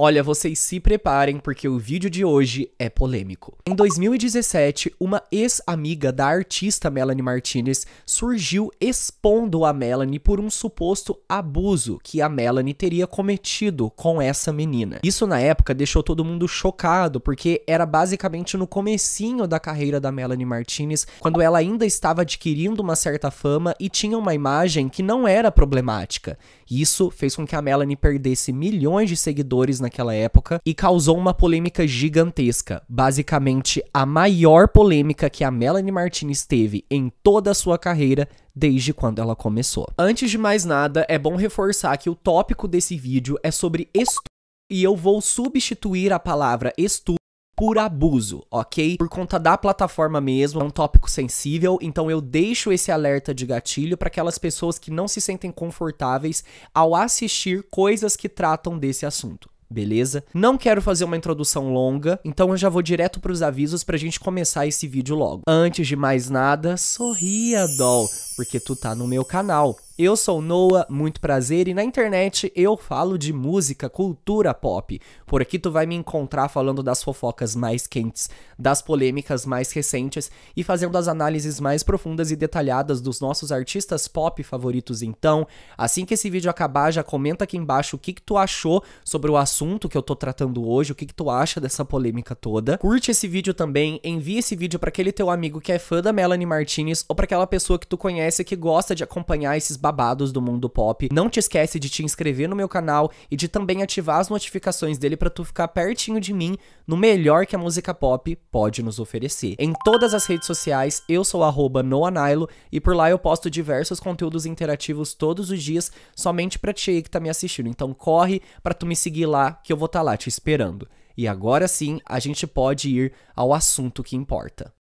Olha, vocês se preparem porque o vídeo de hoje é polêmico. Em 2017, uma ex-amiga da artista Melanie Martinez surgiu expondo a Melanie por um suposto abuso que a Melanie teria cometido com essa menina. Isso na época deixou todo mundo chocado, porque era basicamente no comecinho da carreira da Melanie Martinez, quando ela ainda estava adquirindo uma certa fama e tinha uma imagem que não era problemática. Isso fez com que a Melanie perdesse milhões de seguidores naquela época e causou uma polêmica gigantesca. Basicamente, a maior polêmica que a Melanie Martinez teve em toda a sua carreira desde quando ela começou. Antes de mais nada, é bom reforçar que o tópico desse vídeo é sobre estupro e eu vou substituir a palavra estupro por abuso, ok? Por conta da plataforma mesmo, é um tópico sensível, então eu deixo esse alerta de gatilho para aquelas pessoas que não se sentem confortáveis ao assistir coisas que tratam desse assunto. Beleza? Não quero fazer uma introdução longa, então eu já vou direto para os avisos pra gente começar esse vídeo logo. Antes de mais nada, sorria, doll, porque tu tá no meu canal. Eu sou o Noah, muito prazer, e na internet eu falo de música, cultura pop. Por aqui tu vai me encontrar falando das fofocas mais quentes, das polêmicas mais recentes e fazendo as análises mais profundas e detalhadas dos nossos artistas pop favoritos. Então, assim que esse vídeo acabar, já comenta aqui embaixo o que tu achou sobre o assunto que eu tô tratando hoje, o que tu acha dessa polêmica toda. Curte esse vídeo também, envia esse vídeo pra aquele teu amigo que é fã da Melanie Martinez ou pra aquela pessoa que tu conhece que gosta de acompanhar esses babados do mundo pop. Não te esquece de te inscrever no meu canal e de também ativar as notificações dele pra tu ficar pertinho de mim no melhor que a música pop pode nos oferecer. Em todas as redes sociais, eu sou @noanailo e por lá eu posto diversos conteúdos interativos todos os dias somente pra ti aí que tá me assistindo. Então corre pra tu me seguir lá que eu vou estar lá te esperando. E agora sim, a gente pode ir ao assunto que importa.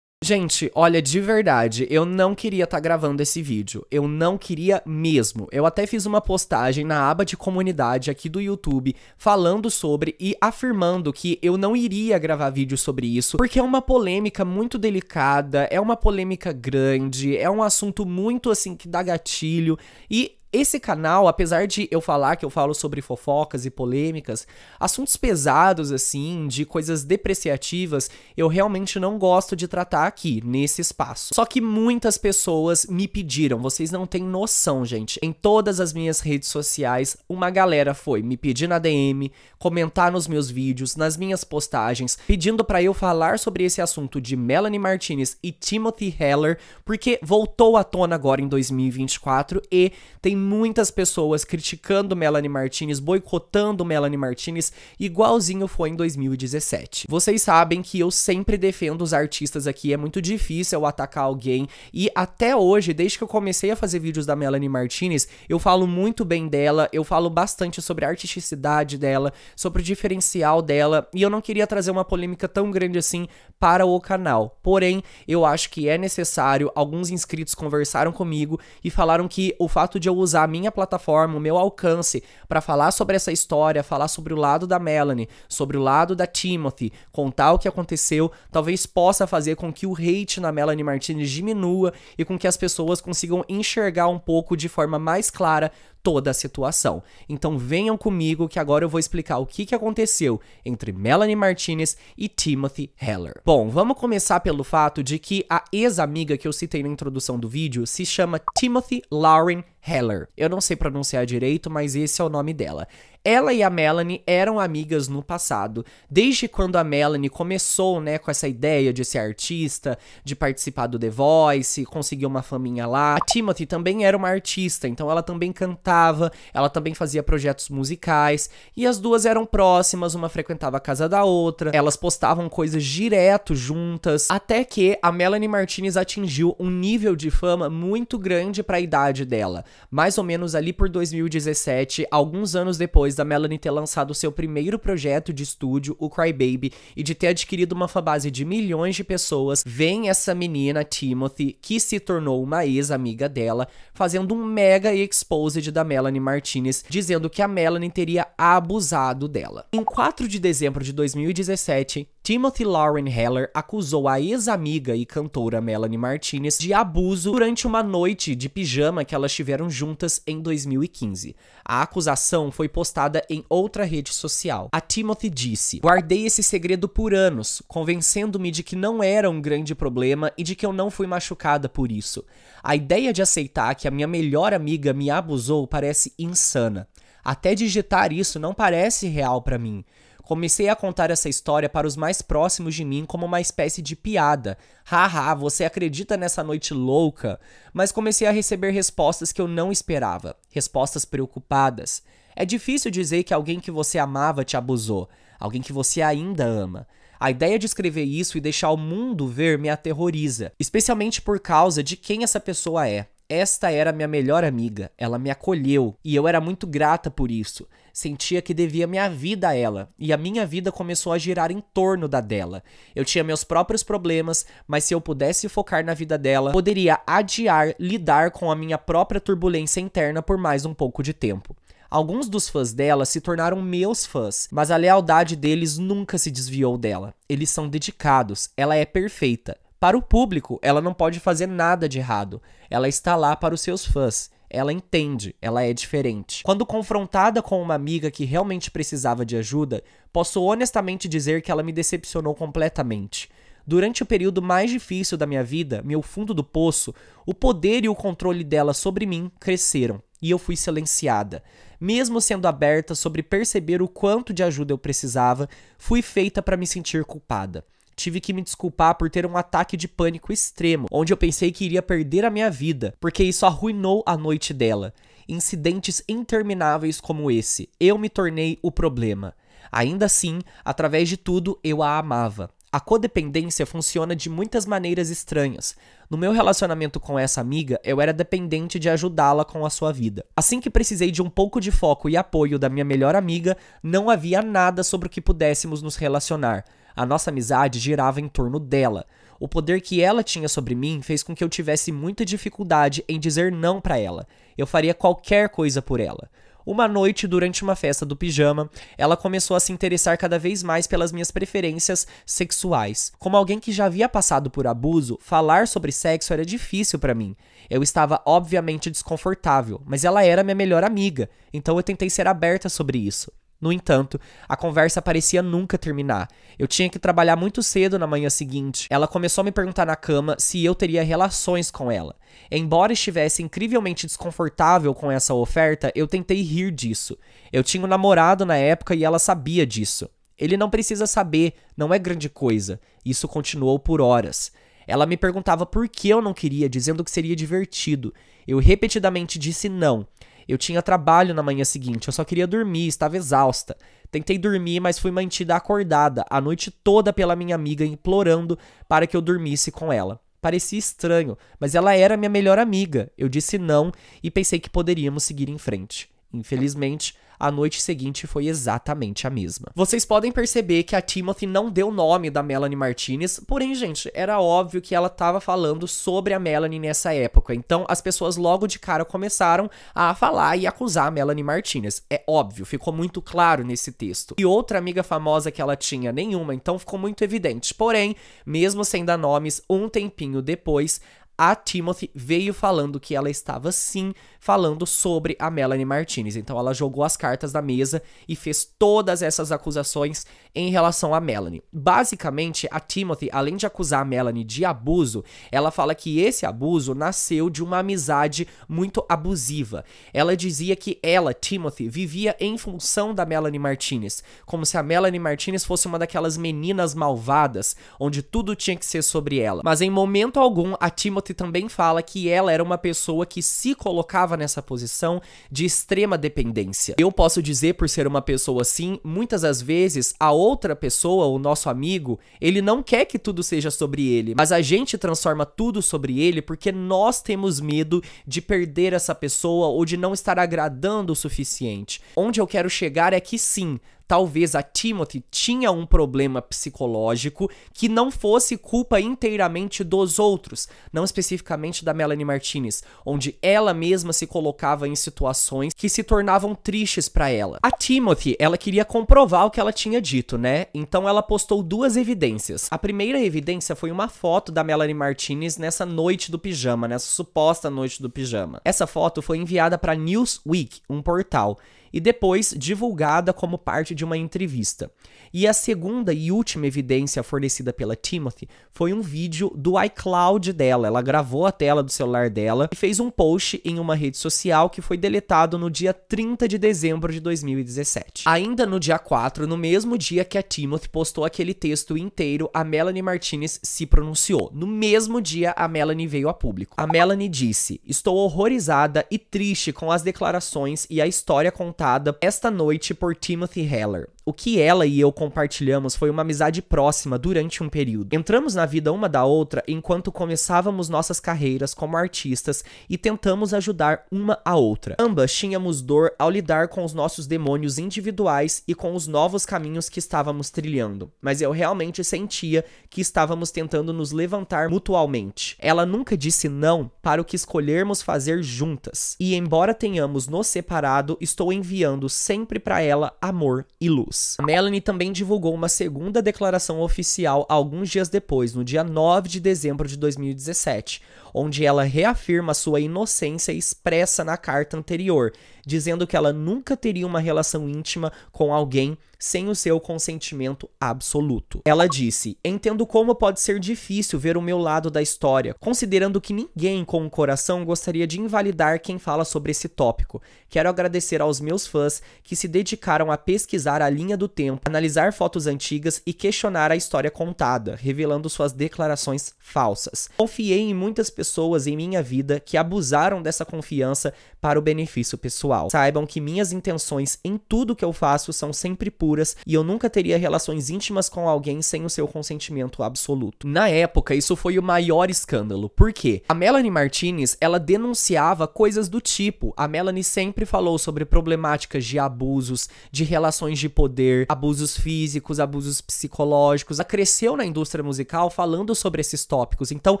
Gente, olha, de verdade, eu não queria estar gravando esse vídeo, eu não queria mesmo. Eu até fiz uma postagem na aba de comunidade aqui do YouTube falando sobre e afirmando que eu não iria gravar vídeo sobre isso, porque é uma polêmica muito delicada, é uma polêmica grande, é um assunto muito assim que dá gatilho e esse canal, apesar de eu falar que eu falo sobre fofocas e polêmicas, assuntos pesados assim, de coisas depreciativas, eu realmente não gosto de tratar aqui, nesse espaço. Só que muitas pessoas me pediram, vocês não têm noção, gente. Em todas as minhas redes sociais, uma galera foi me pedir na DM, comentar nos meus vídeos, nas minhas postagens, pedindo pra eu falar sobre esse assunto de Melanie Martinez e Timothy Heller, porque voltou à tona agora em 2024 e tem muitas pessoas criticando Melanie Martinez, boicotando Melanie Martinez, igualzinho foi em 2017. Vocês sabem que eu sempre defendo os artistas aqui, é muito difícil eu atacar alguém, e até hoje, desde que eu comecei a fazer vídeos da Melanie Martinez, eu falo muito bem dela, eu falo bastante sobre a artisticidade dela, sobre o diferencial dela, e eu não queria trazer uma polêmica tão grande assim para o canal. Porém, eu acho que é necessário, alguns inscritos conversaram comigo e falaram que o fato de eu usar a minha plataforma, o meu alcance, para falar sobre essa história, falar sobre o lado da Melanie, sobre o lado da Timothy, contar o que aconteceu, talvez possa fazer com que o hate na Melanie Martinez diminua e com que as pessoas consigam enxergar um pouco de forma mais clara toda a situação. Então venham comigo que agora eu vou explicar o que aconteceu entre Melanie Martinez e Timothy Heller. Bom, vamos começar pelo fato de que a ex-amiga que eu citei na introdução do vídeo se chama Timothy Lauren Heller. Eu não sei pronunciar direito, mas esse é o nome dela. Ela e a Melanie eram amigas no passado, desde quando a Melanie começou, né, com essa ideia de ser artista, de participar do The Voice, conseguir uma faminha lá. A Timothy também era uma artista, então ela também cantava, ela também fazia projetos musicais, e as duas eram próximas, uma frequentava a casa da outra, elas postavam coisas direto juntas, até que a Melanie Martinez atingiu um nível de fama muito grande para a idade dela, mais ou menos ali por 2017, alguns anos depois da Melanie ter lançado seu primeiro projeto de estúdio, o Cry Baby, e de ter adquirido uma fanbase de milhões de pessoas, vem essa menina, Timothy, que se tornou uma ex-amiga dela, fazendo um mega exposed da Melanie Martinez, dizendo que a Melanie teria abusado dela. Em 4 de dezembro de 2017, Timothy Lauren Heller acusou a ex-amiga e cantora Melanie Martinez de abuso durante uma noite de pijama que elas tiveram juntas em 2015. A acusação foi postada em outra rede social. A Timothy disse: "Guardei esse segredo por anos, convencendo-me de que não era um grande problema e de que eu não fui machucada por isso. A ideia de aceitar que a minha melhor amiga me abusou parece insana. Até digitar isso não parece real pra mim. Comecei a contar essa história para os mais próximos de mim como uma espécie de piada. Haha, você acredita nessa noite louca? Mas comecei a receber respostas que eu não esperava. Respostas preocupadas. É difícil dizer que alguém que você amava te abusou. Alguém que você ainda ama. A ideia de escrever isso e deixar o mundo ver me aterroriza. Especialmente por causa de quem essa pessoa é. Esta era minha melhor amiga, ela me acolheu e eu era muito grata por isso. Sentia que devia minha vida a ela e a minha vida começou a girar em torno da dela. Eu tinha meus próprios problemas, mas se eu pudesse focar na vida dela, poderia adiar lidar com a minha própria turbulência interna por mais um pouco de tempo. Alguns dos fãs dela se tornaram meus fãs, mas a lealdade deles nunca se desviou dela. Eles são dedicados, ela é perfeita. Para o público, ela não pode fazer nada de errado. Ela está lá para os seus fãs. Ela entende, ela é diferente. Quando confrontada com uma amiga que realmente precisava de ajuda, posso honestamente dizer que ela me decepcionou completamente. Durante o período mais difícil da minha vida, meu fundo do poço, o poder e o controle dela sobre mim cresceram, e eu fui silenciada. Mesmo sendo aberta sobre perceber o quanto de ajuda eu precisava, fui feita para me sentir culpada. Tive que me desculpar por ter um ataque de pânico extremo, onde eu pensei que iria perder a minha vida, porque isso arruinou a noite dela. Incidentes intermináveis como esse, eu me tornei o problema. Ainda assim, através de tudo, eu a amava. A codependência funciona de muitas maneiras estranhas. No meu relacionamento com essa amiga, eu era dependente de ajudá-la com a sua vida. Assim que precisei de um pouco de foco e apoio da minha melhor amiga, não havia nada sobre o que pudéssemos nos relacionar. A nossa amizade girava em torno dela. O poder que ela tinha sobre mim fez com que eu tivesse muita dificuldade em dizer não pra ela. Eu faria qualquer coisa por ela. Uma noite, durante uma festa do pijama, ela começou a se interessar cada vez mais pelas minhas preferências sexuais. Como alguém que já havia passado por abuso, falar sobre sexo era difícil pra mim. Eu estava obviamente desconfortável, mas ela era minha melhor amiga, então eu tentei ser aberta sobre isso. No entanto, a conversa parecia nunca terminar. Eu tinha que trabalhar muito cedo na manhã seguinte. Ela começou a me perguntar na cama se eu teria relações com ela. Embora estivesse incrivelmente desconfortável com essa oferta, eu tentei rir disso. Eu tinha um namorado na época e ela sabia disso. Ele não precisa saber, não é grande coisa. Isso continuou por horas. Ela me perguntava por que eu não queria, dizendo que seria divertido. Eu repetidamente disse não. Eu tinha trabalho na manhã seguinte, eu só queria dormir, estava exausta. Tentei dormir, mas fui mantida acordada a noite toda pela minha amiga, implorando para que eu dormisse com ela. Parecia estranho, mas ela era minha melhor amiga. Eu disse não e pensei que poderíamos seguir em frente. Infelizmente, a noite seguinte foi exatamente a mesma. Vocês podem perceber que a Timothy não deu o nome da Melanie Martinez, porém, gente, era óbvio que ela estava falando sobre a Melanie nessa época. Então, as pessoas logo de cara começaram a falar e acusar a Melanie Martinez. É óbvio, ficou muito claro nesse texto. E outra amiga famosa que ela tinha, nenhuma, então ficou muito evidente. Porém, mesmo sem dar nomes, um tempinho depois, a Timothy veio falando que ela estava sim falando sobre a Melanie Martinez. Então ela jogou as cartas na mesa e fez todas essas acusações em relação a Melanie. Basicamente, a Timothy, além de acusar a Melanie de abuso, ela fala que esse abuso nasceu de uma amizade muito abusiva. Ela dizia que ela, Timothy, vivia em função da Melanie Martinez, como se a Melanie Martinez fosse uma daquelas meninas malvadas, onde tudo tinha que ser sobre ela. Mas em momento algum, a Timothy também fala que ela era uma pessoa que se colocava nessa posição de extrema dependência. Eu posso dizer, por ser uma pessoa assim, muitas das vezes a outra pessoa, o nosso amigo, ele não quer que tudo seja sobre ele, mas a gente transforma tudo sobre ele porque nós temos medo de perder essa pessoa ou de não estar agradando o suficiente. Onde eu quero chegar é que sim, talvez a Timothy tinha um problema psicológico que não fosse culpa inteiramente dos outros, não especificamente da Melanie Martinez, onde ela mesma se colocava em situações que se tornavam tristes pra ela. A Timothy, ela queria comprovar o que ela tinha dito, né? Então ela postou duas evidências. A primeira evidência foi uma foto da Melanie Martinez nessa noite do pijama, nessa suposta noite do pijama. Essa foto foi enviada para Newsweek, um portal, e depois divulgada como parte de uma entrevista. E a segunda e última evidência fornecida pela Timothy foi um vídeo do iCloud dela. Ela gravou a tela do celular dela e fez um post em uma rede social que foi deletado no dia 30 de dezembro de 2017. Ainda no dia 4, no mesmo dia que a Timothy postou aquele texto inteiro, a Melanie Martinez se pronunciou. No mesmo dia, a Melanie veio a público. A Melanie disse: "Estou horrorizada e triste com as declarações e a história contada esta noite por Timothy Heller. O que ela e eu compartilhamos foi uma amizade próxima durante um período. Entramos na vida uma da outra enquanto começávamos nossas carreiras como artistas e tentamos ajudar uma a outra. Ambas tínhamos dor ao lidar com os nossos demônios individuais e com os novos caminhos que estávamos trilhando, mas eu realmente sentia que estávamos tentando nos levantar mutualmente. Ela nunca disse não para o que escolhermos fazer juntas, e embora tenhamos nos separado, estou enviando sempre para ela amor e luz." A Melanie também divulgou uma segunda declaração oficial alguns dias depois, no dia 9 de dezembro de 2017, onde ela reafirma sua inocência expressa na carta anterior, dizendo que ela nunca teria uma relação íntima com alguém sem o seu consentimento absoluto. Ela disse: "Entendo como pode ser difícil ver o meu lado da história, considerando que ninguém com um coração gostaria de invalidar quem fala sobre esse tópico. Quero agradecer aos meus fãs que se dedicaram a pesquisar a linha do tempo, analisar fotos antigas e questionar a história contada, revelando suas declarações falsas. Confiei em muitas pessoas em minha vida que abusaram dessa confiança para o benefício pessoal. Saibam que minhas intenções em tudo que eu faço são sempre puras e eu nunca teria relações íntimas com alguém sem o seu consentimento absoluto." Na época, isso foi o maior escândalo. Por quê? A Melanie Martinez, ela denunciava coisas do tipo: a Melanie sempre falou sobre problemáticas de abusos, de relações de poder, abusos físicos, abusos psicológicos. Ela cresceu na indústria musical falando sobre esses tópicos. Então,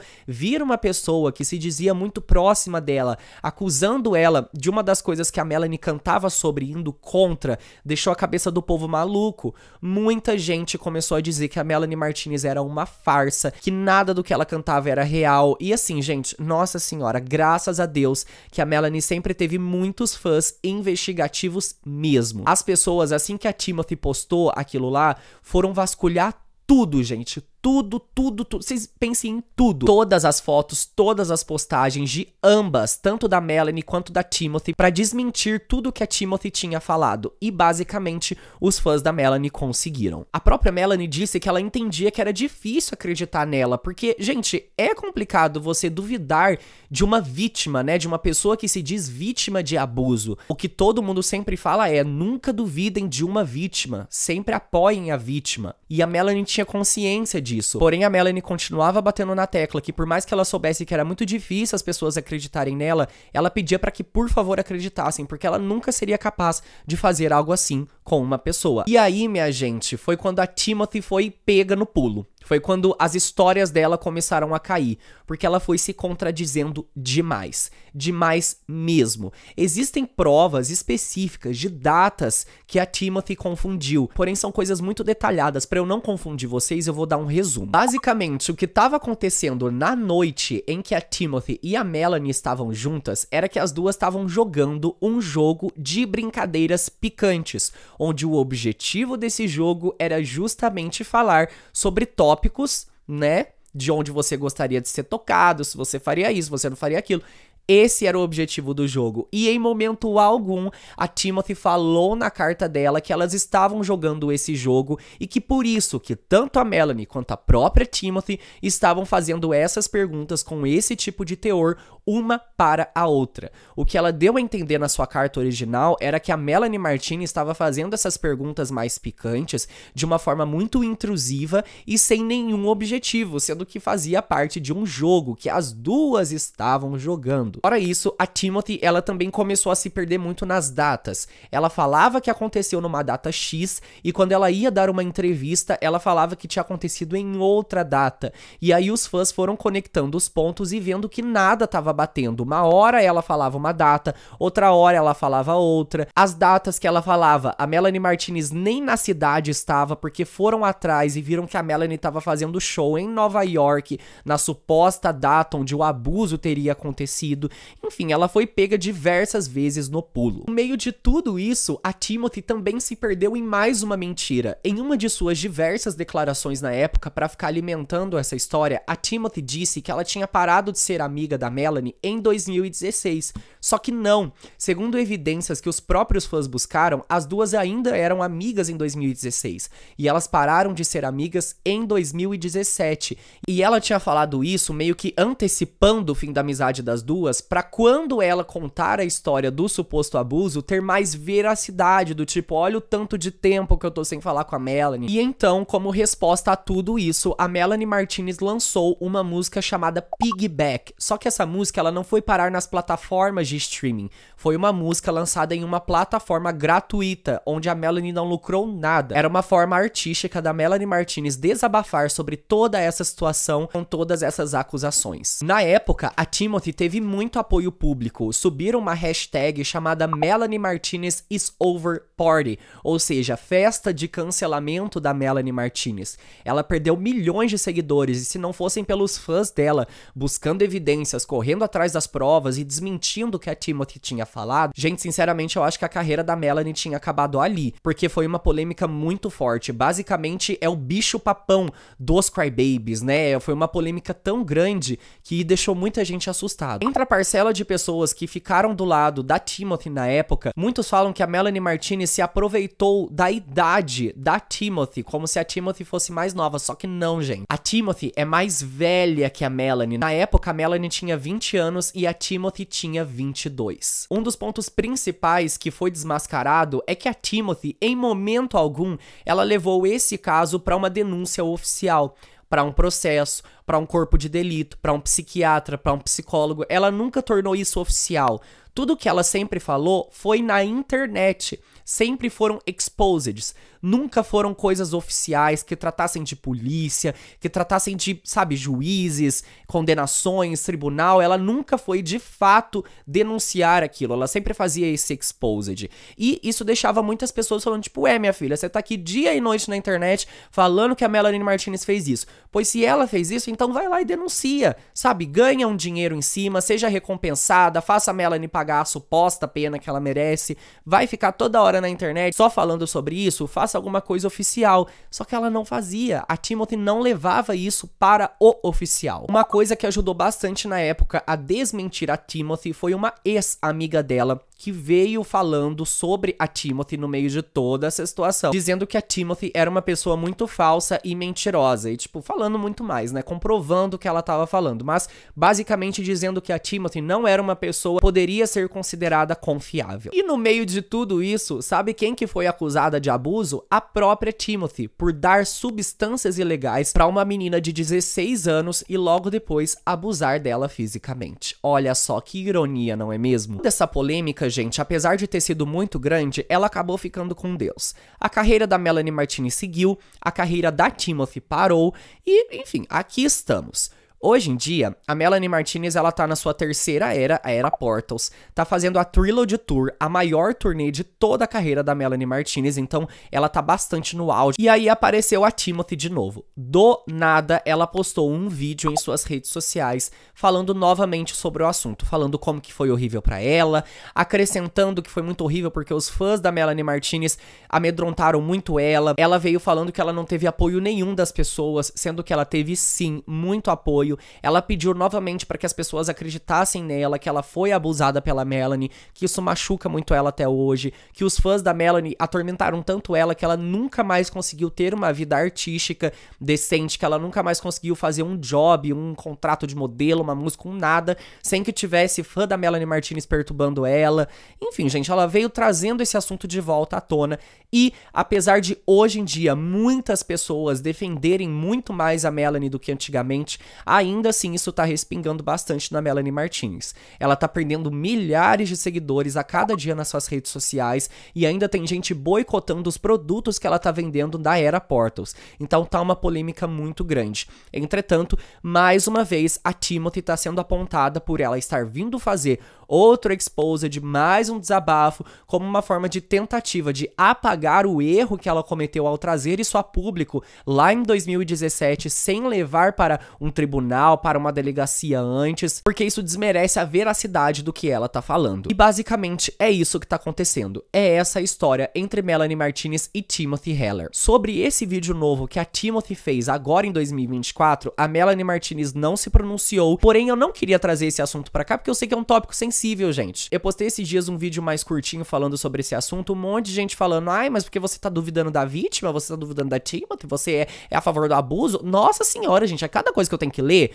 vir uma pessoa que se dizia muito próxima dela, acusando ela de uma das coisas que a Melanie cantava sobre, indo contra, deixou a cabeça do povo maluco. Muita gente começou a dizer que a Melanie Martinez era uma farsa, que nada do que ela cantava era real. E assim, gente, nossa senhora, graças a Deus que a Melanie sempre teve muitos fãs investigativos mesmo. As pessoas, assim que a Timothy postou aquilo lá, foram vasculhar tudo, gente. Tudo. Vocês pensem em tudo. Todas as fotos, todas as postagens de ambas, tanto da Melanie quanto da Timothy, pra desmentir tudo que a Timothy tinha falado. E basicamente, os fãs da Melanie conseguiram. A própria Melanie disse que ela entendia que era difícil acreditar nela, porque, gente, é complicado você duvidar de uma vítima, né? De uma pessoa que se diz vítima de abuso. O que todo mundo sempre fala é: nunca duvidem de uma vítima, sempre apoiem a vítima. E a Melanie tinha consciência disso. Porém, a Melanie continuava batendo na tecla que, por mais que ela soubesse que era muito difícil as pessoas acreditarem nela, ela pedia para que, por favor, acreditassem, porque ela nunca seria capaz de fazer algo assim com uma pessoa. E aí, minha gente, foi quando a Timothy foi pega no pulo. Foi quando as histórias dela começaram a cair, porque ela foi se contradizendo demais. Demais mesmo. Existem provas específicas de datas que a Timothy confundiu, porém são coisas muito detalhadas. Para eu não confundir vocês, eu vou dar um resumo. Basicamente, o que estava acontecendo na noite em que a Timothy e a Melanie estavam juntas era que as duas estavam jogando um jogo de brincadeiras picantes, onde o objetivo desse jogo era justamente falar sobre tópicos, né, de onde você gostaria de ser tocado, se você faria isso, se você não faria aquilo. Esse era o objetivo do jogo. E em momento algum, a Timothy falou na carta dela que elas estavam jogando esse jogo e que por isso que tanto a Melanie quanto a própria Timothy estavam fazendo essas perguntas com esse tipo de teor, uma para a outra. O que ela deu a entender na sua carta original era que a Melanie Martinez estava fazendo essas perguntas mais picantes de uma forma muito intrusiva e sem nenhum objetivo, sendo que fazia parte de um jogo que as duas estavam jogando. falando. Fora isso, a Timothy, ela também começou a se perder muito nas datas. Ela falava que aconteceu numa data X e quando ela ia dar uma entrevista, ela falava que tinha acontecido em outra data. E aí os fãs foram conectando os pontos e vendo que nada estava batendo. Uma hora ela falava uma data, outra hora ela falava outra. As datas que ela falava, a Melanie Martinez nem na cidade estava, porque foram atrás e viram que a Melanie estava fazendo show em Nova York, na suposta data onde o abuso teria acontecido. Enfim, ela foi pega diversas vezes no pulo. No meio de tudo isso, a Timothy também se perdeu em mais uma mentira. Em uma de suas diversas declarações na época, para ficar alimentando essa história, a Timothy disse que ela tinha parado de ser amiga da Melanie em 2016. Só que não. Segundo evidências que os próprios fãs buscaram, as duas ainda eram amigas em 2016. E elas pararam de ser amigas em 2017. E ela tinha falado isso meio que antecipando o fim da amizade das duas, pra quando ela contar a história do suposto abuso, ter mais veracidade, do tipo, olha o tanto de tempo que eu tô sem falar com a Melanie. E então, como resposta a tudo isso, a Melanie Martinez lançou uma música chamada Piggyback. Só que essa música, ela não foi parar nas plataformas de streaming. Foi uma música lançada em uma plataforma gratuita, onde a Melanie não lucrou nada. Era uma forma artística da Melanie Martinez desabafar sobre toda essa situação com todas essas acusações. Na época, a Timothy teve muito apoio público. Subiram uma hashtag chamada Melanie Martinez is over party, ou seja, festa de cancelamento da Melanie Martinez. Ela perdeu milhões de seguidores e se não fossem pelos fãs dela buscando evidências, correndo atrás das provas e desmentindo o que a Timothy tinha falado, gente, sinceramente eu acho que a carreira da Melanie tinha acabado ali, porque foi uma polêmica muito forte. Basicamente é o bicho papão dos Crybabies, né? Foi uma polêmica tão grande que deixou muita gente assustada. Entre a parcela de pessoas que ficaram do lado da Timothy na época, muitos falam que a Melanie Martinez se aproveitou da idade da Timothy, como se a Timothy fosse mais nova, só que não, gente. A Timothy é mais velha que a Melanie. Na época, a Melanie tinha 20 anos e a Timothy tinha 22. Um dos pontos principais que foi desmascarado é que a Timothy, em momento algum, ela levou esse caso para uma denúncia oficial, para um processo, para um corpo de delito, para um psiquiatra, para um psicólogo. Ela nunca tornou isso oficial. Tudo que ela sempre falou foi na internet. Sempre foram exposeds. Nunca foram coisas oficiais que tratassem de polícia, que tratassem de, sabe, juízes, condenações, tribunal. Ela nunca foi, de fato, denunciar aquilo. Ela sempre fazia esse exposed. E isso deixava muitas pessoas falando, tipo, minha filha, você tá aqui dia e noite na internet falando que a Melanie Martinez fez isso. Pois se ela fez isso, então vai lá e denuncia, sabe? Ganha um dinheiro em cima, seja recompensada, faça a Melanie pagar a suposta pena que ela merece. Vai ficar toda hora na internet só falando sobre isso, faça alguma coisa oficial. Só que ela não fazia. A Timothy não levava isso para o oficial. Uma coisa que ajudou bastante na época a desmentir a Timothy foi uma ex-amiga dela que veio falando sobre a Timothy no meio de toda essa situação, dizendo que a Timothy era uma pessoa muito falsa e mentirosa, e tipo, falando muito mais, né, comprovando o que ela tava falando, mas basicamente dizendo que a Timothy não era uma pessoa que poderia ser considerada confiável. E no meio de tudo isso, sabe quem que foi acusada de abuso? A própria Timothy, por dar substâncias ilegais para uma menina de 16 anos e logo depois abusar dela fisicamente. Olha só que ironia, não é mesmo? Dessa polêmica, gente, apesar de ter sido muito grande, ela acabou ficando com Deus. A carreira da Melanie Martinez seguiu, a carreira da Timothy parou e, enfim, aqui estamos. Hoje em dia, a Melanie Martinez, ela tá na sua terceira era, a Era Portals, tá fazendo a Trilogy Tour, a maior turnê de toda a carreira da Melanie Martinez, então ela tá bastante no auge. E aí apareceu a Timothy de novo. Do nada, ela postou um vídeo em suas redes sociais, falando novamente sobre o assunto, falando como que foi horrível pra ela, acrescentando que foi muito horrível porque os fãs da Melanie Martinez amedrontaram muito ela. Ela veio falando que ela não teve apoio nenhum das pessoas, sendo que ela teve sim muito apoio. Ela pediu novamente para que as pessoas acreditassem nela, que ela foi abusada pela Melanie, que isso machuca muito ela até hoje, que os fãs da Melanie atormentaram tanto ela que ela nunca mais conseguiu ter uma vida artística decente, que ela nunca mais conseguiu fazer um job, um contrato de modelo, uma música, um nada, sem que tivesse fã da Melanie Martinez perturbando ela. Enfim, gente, ela veio trazendo esse assunto de volta à tona e, apesar de hoje em dia muitas pessoas defenderem muito mais a Melanie do que antigamente, ainda assim isso tá respingando bastante na Melanie Martinez. Ela tá perdendo milhares de seguidores a cada dia nas suas redes sociais e ainda tem gente boicotando os produtos que ela tá vendendo da Era Portals. Então tá uma polêmica muito grande. Entretanto, mais uma vez, a Timothy tá sendo apontada por ela estar vindo fazer outro exposed, mais um desabafo, como uma forma de tentativa de apagar o erro que ela cometeu ao trazer isso a público lá em 2017, sem levar para um tribunal, para uma delegacia antes, porque isso desmerece a veracidade do que ela tá falando. E basicamente é isso que tá acontecendo. É essa a história entre Melanie Martinez e Timothy Heller. Sobre esse vídeo novo que a Timothy fez agora em 2024, a Melanie Martinez não se pronunciou, porém eu não queria trazer esse assunto pra cá porque eu sei que é um tópico sensível, gente. Eu postei esses dias um vídeo mais curtinho falando sobre esse assunto, um monte de gente falando, ai, mas porque você tá duvidando da vítima, você tá duvidando da Timothy, você é a favor do abuso? Nossa senhora, gente, a cada coisa que eu tenho que ler,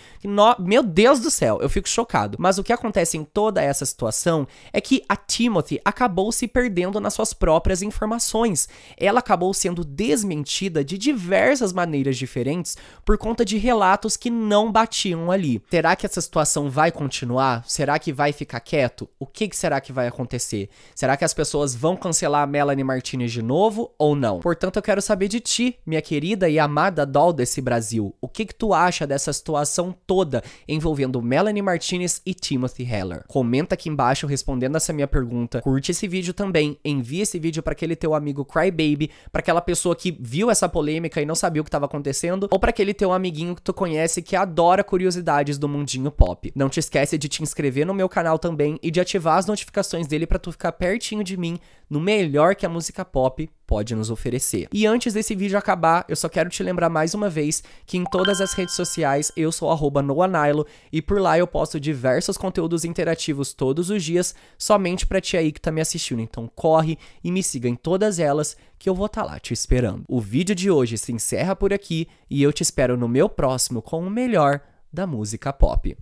meu Deus do céu, eu fico chocado. Mas o que acontece em toda essa situação é que a Timothy acabou se perdendo nas suas próprias informações. Ela acabou sendo desmentida de diversas maneiras diferentes por conta de relatos que não batiam ali. Será que essa situação vai continuar? Será que vai ficar quieto? O que será que vai acontecer? Será que as pessoas vão cancelar a Melanie Martinez de novo ou não? Portanto, eu quero saber de ti, minha querida e amada doll desse Brasil. O que tu acha dessa situação toda envolvendo Melanie Martinez e Timothy Heller? Comenta aqui embaixo respondendo essa minha pergunta. Curte esse vídeo também. Envia esse vídeo para aquele teu amigo Crybaby, para aquela pessoa que viu essa polêmica e não sabia o que estava acontecendo, ou para aquele teu amiguinho que tu conhece que adora curiosidades do mundinho pop. Não te esquece de te inscrever no meu canal também e de ativar as notificações dele para tu ficar pertinho de mim no melhor que a música pop pode nos oferecer. E antes desse vídeo acabar, eu só quero te lembrar mais uma vez que em todas as redes sociais eu sou @noanailo e por lá eu posto diversos conteúdos interativos todos os dias, somente pra ti aí que tá me assistindo. Então corre e me siga em todas elas que eu vou estar lá te esperando. O vídeo de hoje se encerra por aqui e eu te espero no meu próximo com o melhor da música pop.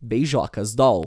Beijocas, doll!